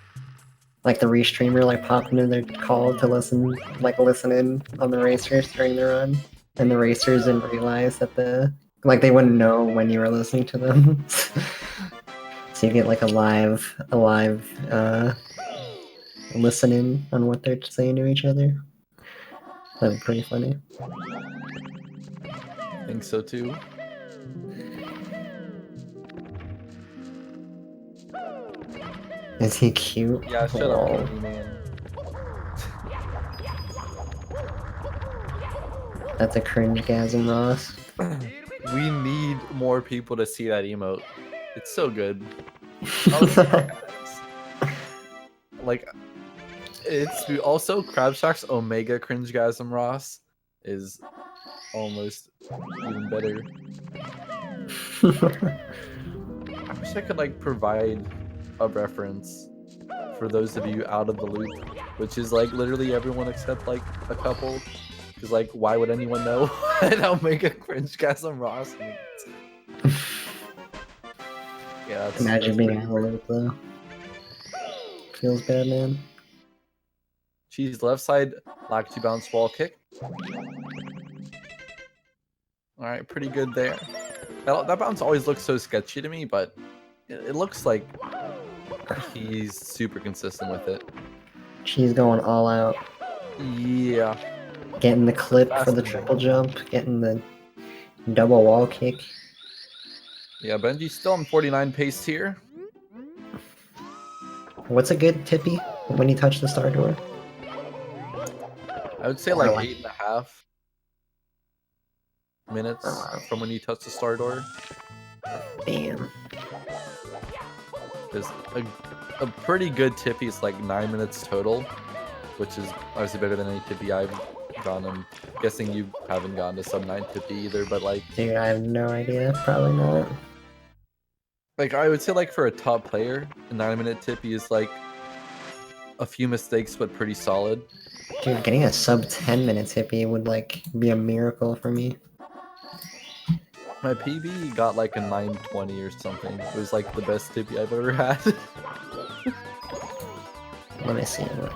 S2: like the restreamer like popped into their call to listen in on the racers during the run, and the racers didn't realize that they wouldn't know when you were listening to them. So you get like a live listening on what they're saying to each other. That'd be pretty funny.
S1: I think so too.
S2: Is he cute?
S1: Yeah, shut up, man.
S2: That's a cringe-gasm, Ross.
S1: We need more people to see that emote. It's so good. Like, it's also Crabshack's Omega Cringegasm Ross is almost even better. I wish I could like provide a reference for those of you out of the loop, which is like literally everyone except like a couple. Because like, why would anyone know what Omega Cringegasm Ross means? Yeah,
S2: imagine being out of the loop though. Feels bad, man.
S1: Cheese left side, lack to bounce wall kick. Alright, pretty good there. That bounce always looks so sketchy to me, but it looks like he's super consistent with it.
S2: Cheese going all out.
S1: Yeah.
S2: Getting the clip for the triple jump, getting the double wall kick.
S1: Yeah, Benji's still on 49 pace here.
S2: What's a good tippy when you touch the star door?
S1: I would say like 8.5 minutes from when you touch the star door.
S2: Damn.
S1: Because a pretty good tippy is like 9 minutes total, which is obviously better than any tippy I've gone. I'm guessing you haven't gone to sub 9 tippy either, but like...
S2: Dude, I have no idea. Probably not.
S1: Like, I would say like for a top player, a 9-minute tippy is like a few mistakes, but pretty solid.
S2: Dude, getting a sub 10-minute tippy would like be a miracle for me.
S1: My PB got like a 920 or something. It was like the best tippy I've ever had.
S2: Let me see what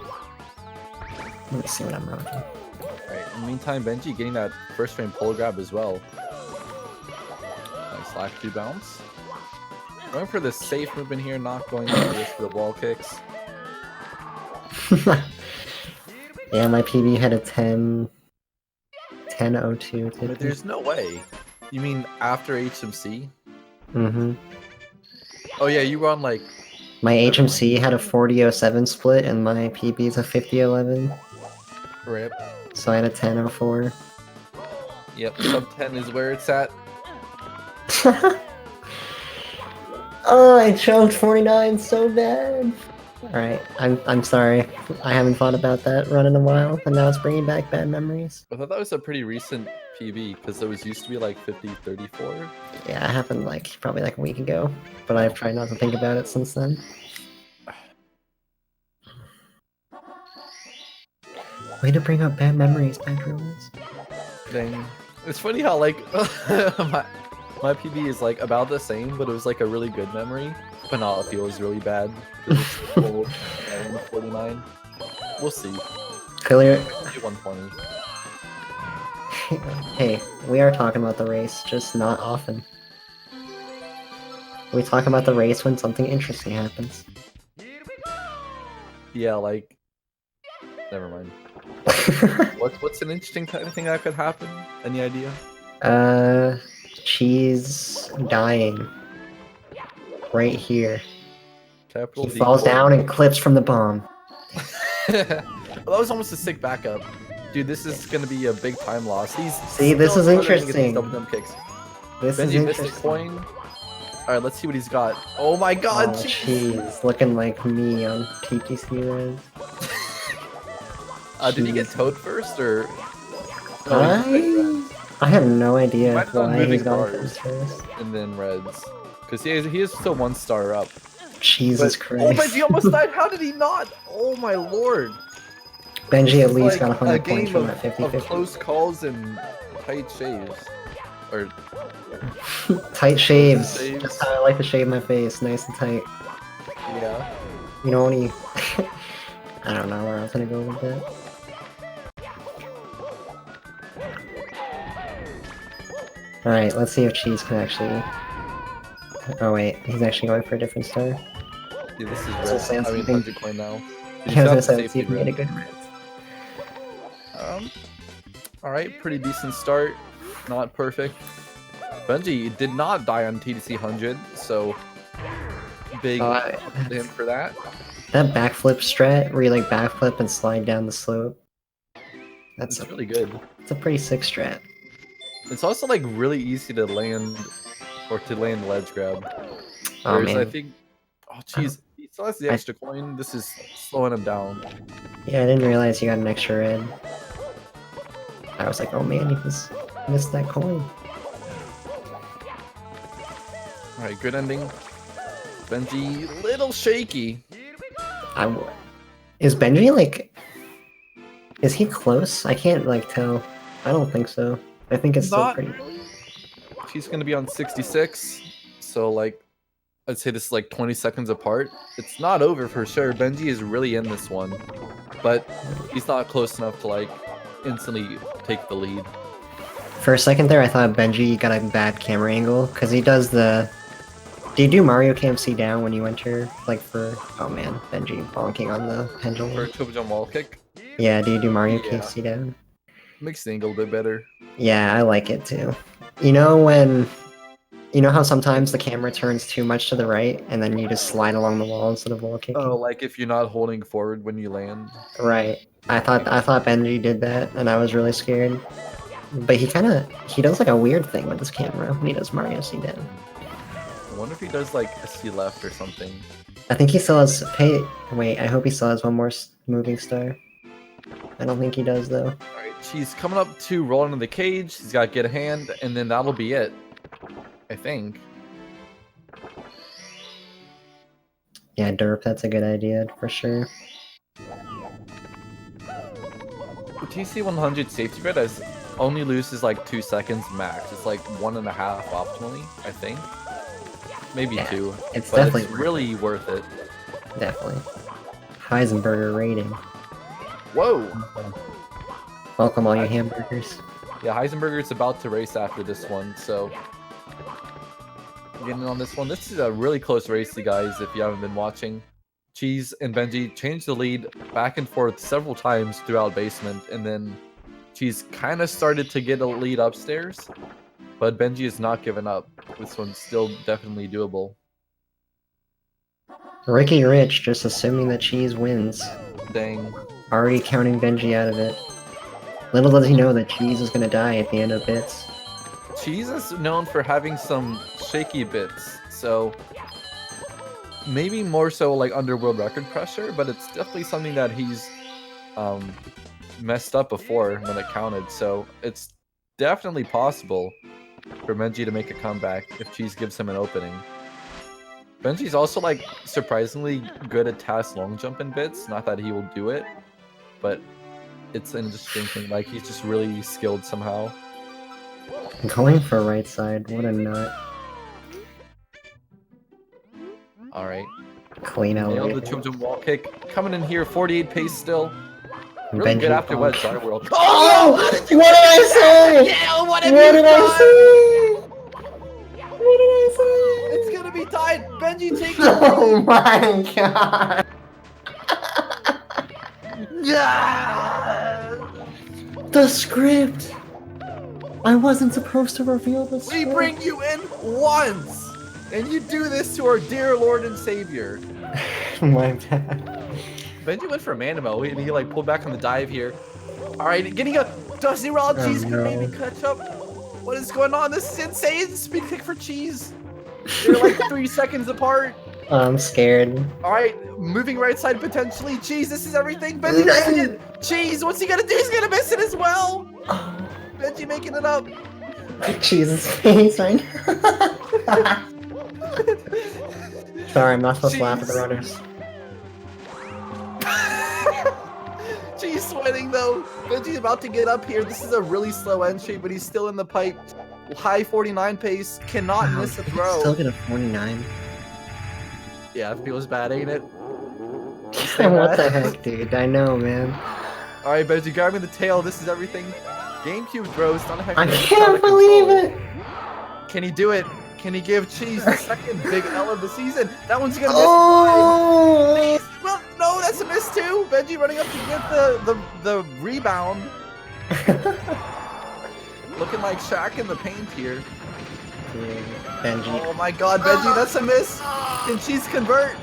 S2: I'm rocking.
S1: Alright, in the meantime, Benji getting that first frame pull grab as well. Nice lack to bounce. Going for the safe movement here, not going for the wall kicks.
S2: Yeah, my PB had a 10:02 tippy.
S1: But there's no way. You mean after HMC?
S2: Mm-hmm.
S1: Oh yeah, you were on like...
S2: My HMC had a 40:07 split, and my PB's a 50:11.
S1: Rip.
S2: So I had a 10:04.
S1: Yep, sub 10 is where it's at.
S2: Oh, I choked 49 so bad. Alright, I'm sorry. I haven't thought about that run in a while, and now it's bringing back bad memories.
S1: I thought that was a pretty recent PB, because it was used to be like 50-34.
S2: Yeah, it happened like probably like a week ago, but I've tried not to think about it since then. Way to bring up bad memories, bad rules.
S1: Dang. It's funny how like my PB is like about the same, but it was like a really good memory. But now it feels really bad. It's old, 49. We'll see.
S2: Clear.
S1: 120.
S2: Hey, we are talking about the race, just not often. We talk about the race when something interesting happens.
S1: Yeah, like... Never mind. What's an interesting kind of thing that could happen? Any idea?
S2: Cheese dying. Right here.
S1: Capital
S2: He falls down and clips from the bomb.
S1: That was almost a sick backup. Dude, this is gonna be a big time loss.
S2: See, this is interesting.
S1: Double jump kicks.
S2: This is
S1: Benji missed a
S2: interesting.
S1: coin. Alright, let's see what he's got. Oh my god,
S2: Oh, cheese. Looking like me on PPC res.
S1: Did he get towed first, or...
S2: I I have no idea
S1: Might have done
S2: why
S1: moving
S2: he's going for
S1: cars.
S2: this first.
S1: And then reds. Because he is still 1 star up.
S2: Jesus
S1: But,
S2: Christ.
S1: oh, Benji almost died. How did he not? Oh my lord.
S2: Benji at least
S1: Like
S2: got
S1: a
S2: 100 points
S1: game
S2: from
S1: of,
S2: that 50-50.
S1: of close calls and tight shaves. Or
S2: Tight shaves.
S1: shaves.
S2: Just how I like to shave my face, nice and tight.
S1: Yeah.
S2: You know when you... I don't know where I was gonna go with that. Alright, let's see if Cheese can actually... Oh wait, he's actually going for a different star.
S1: Yeah, this is
S2: So
S1: red. I mean,
S2: something-
S1: 100 coin now.
S2: Yeah, I was gonna say, let's see if we can get a good red.
S1: Alright, pretty decent start. Not perfect. Benji did not die on TDC 100, so big up to him for that.
S2: That backflip strat, where you like backflip and slide down the slope.
S1: That's really good.
S2: It's a pretty sick strat.
S1: It's also like really easy to land, or to land ledge grab.
S2: Oh
S1: Whereas
S2: man.
S1: I think, oh jeez, he still has the extra coin. This is slowing him down.
S2: Yeah, I didn't realize you got an extra red. I was like, oh man, he just missed that coin.
S1: Alright, good ending. Benji, little shaky.
S2: Is Benji like... Is he close? I can't like tell. I don't think so. I think it's still pretty...
S1: He's gonna be on 66, so like, I'd say this is like 20 seconds apart. It's not over for sure. Benji is really in this one, but he's not close enough to like instantly take the lead.
S2: For a second there, I thought Benji got a bad camera angle, because he does the... Do you do Mario KMC down when you enter, like for... Oh man, Benji bonking on the pendulum.
S1: For a triple jump wall kick?
S2: Yeah, do you do Mario KMC down?
S1: Makes the angle a bit better.
S2: Yeah, I like it too. You know when... You know how sometimes the camera turns too much to the right, and then you just slide along the wall instead of wall kicking?
S1: Oh, like if you're not holding forward when you land?
S2: Right. I thought Benji did that, and I was really scared. But he does like a weird thing with his camera when he does Mario C down.
S1: I wonder if he does like a C left or something.
S2: I think he still has... Wait, I hope he still has one more moving star. I don't think he does, though.
S1: Alright, she's coming up to roll into the cage. He's got to get a hand, and then that'll be it. I think.
S2: Yeah, derp, that's a good idea, for sure.
S1: The TC 100 safety red only loses like 2 seconds max. It's like 1.5 optimally, I think. Maybe
S2: Yeah,
S1: 2.
S2: It's
S1: but
S2: definitely
S1: it's really worth it.
S2: Definitely. Heisenberger rating.
S1: Whoa!
S2: Welcome all you hamburgers.
S1: Yeah, Heisenberger's about to race after this one, so getting on this one. This is a really close race, you guys, if you haven't been watching. Cheese and Benji changed the lead back and forth several times throughout basement, and then Cheese kind of started to get a lead upstairs, but Benji is not giving up. This one's still definitely doable.
S2: Ricky Rich just assuming that Cheese wins.
S1: Dang.
S2: Already counting Benji out of it. Little does he know that Cheese is gonna die at the end of bits.
S1: Cheese is known for having some shaky bits, so maybe more so like under world record pressure, but it's definitely something that he's messed up before when it counted, so it's definitely possible for Benji to make a comeback if Cheese gives him an opening. Benji's also like surprisingly good at task long jump in bits, not that he will do it, but it's an interesting thing, like he's just really skilled somehow.
S2: Going for right side, what a nut.
S1: Alright.
S2: Clean out.
S1: Nailed the jump wall kick. Coming in here, 48 pace still. Really
S2: Benji
S1: good after
S2: bonk.
S1: Wedge Star World.
S2: Oh! What did I say?
S1: Yeah, what
S2: What did I say? What did I say?
S1: It's gonna be tied. Benji takes
S2: Oh my god.
S1: Yeah!
S2: The script! I wasn't supposed to reveal the
S1: We
S2: script.
S1: bring you in once! And you do this to our dear Lord and Savior.
S2: My bad.
S1: Benji went for Manimo and he like pulled back on the dive here. Alright, getting a Dusty Raw Cheese could maybe catch up. What is going on? This is insane! Speed kick for Cheese. They're like 3 seconds apart.
S2: I'm scared.
S1: Alright, moving right side potentially. Cheese, this is everything. Benji missing it. Cheese, what's he gonna do? He's gonna miss it as well. Benji making it up.
S2: Jesus face right now. Sorry, I'm not supposed to laugh at the runners.
S1: She's sweating though. Benji's about to get up here. This is a really slow entry, but he's still in the pipe. High 49 pace, cannot miss a throw.
S2: Still get a 49.
S1: Yeah, it feels bad, ain't it?
S2: What the heck, dude? I know, man.
S1: All right, Benji, grab me the tail. This is everything. GameCube throws.
S2: I can't believe it.
S1: Can he do it? Can he give Cheese the second big L of the season? That one's gonna miss.
S2: Oh!
S1: Well, no, that's a miss too. Benji running up to get the rebound. Looking like Shaq in the paint here.
S2: Benji.
S1: Oh my God, Benji, that's a miss. Can Cheese convert?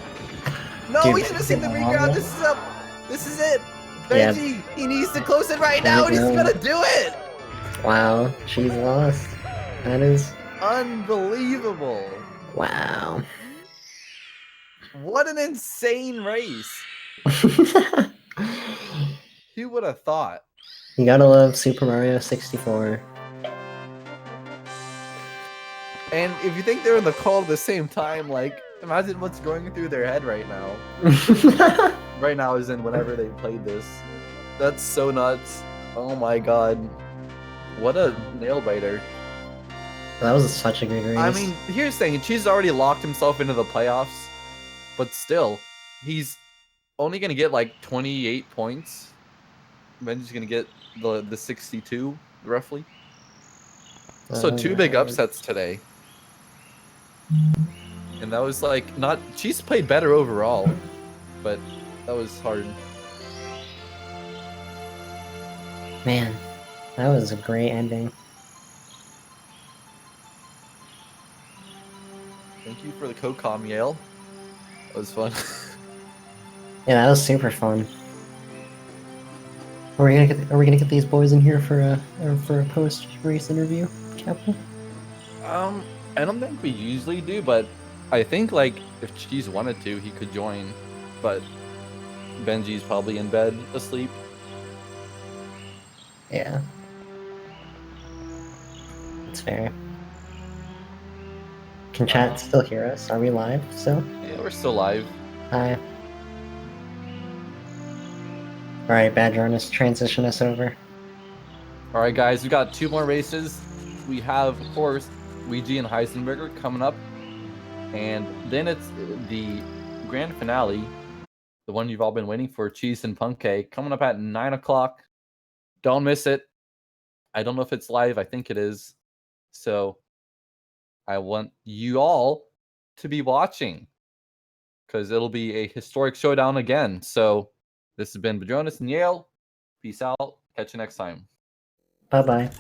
S1: No,
S2: Dude,
S1: he's missing the rebound. This is it. Benji, he needs to close it right now, and he's gonna do it.
S2: Wow, Cheese lost. That is
S1: unbelievable.
S2: Wow.
S1: What an insane race. Who would have thought?
S2: You gotta love Super Mario 64.
S1: And if you think they're in the call at the same time, like, imagine what's going through their head right now. Right now is in whenever they played this. That's so nuts. Oh my God. What a nail biter.
S2: That was such a good race.
S1: I mean, here's the thing. Cheese already locked himself into the playoffs. But still, he's only going to get like 28 points. Benji's going to get the 62, roughly. So 2 big upsets today. And that was like, not... Cheese played better overall. But that was hard.
S2: Man, that was a great ending.
S1: Thank you for the co-com, Yale. That was fun.
S2: Yeah, that was super fun. Are we gonna get these boys in here for a post-race interview, Captain?
S1: I don't think we usually do, but I think like if Cheese wanted to, he could join. But Benji's probably in bed asleep.
S2: Yeah, that's fair. Can chat still hear us? Are we live still?
S1: Yeah, we're still live.
S2: Hi. Alright, Badger, let's transition us over.
S1: Alright guys, we got 2 more races. We have, of course, Luigi and Heisenberger coming up. And then it's the grand finale, the one you've all been waiting for, Cheese and Punkay, coming up at 9 o'clock. Don't miss it. I don't know if it's live. I think it is. So I want you all to be watching because it'll be a historic showdown again. So this has been Badronis and Yale. Peace out. Catch you next time.
S2: Bye-bye.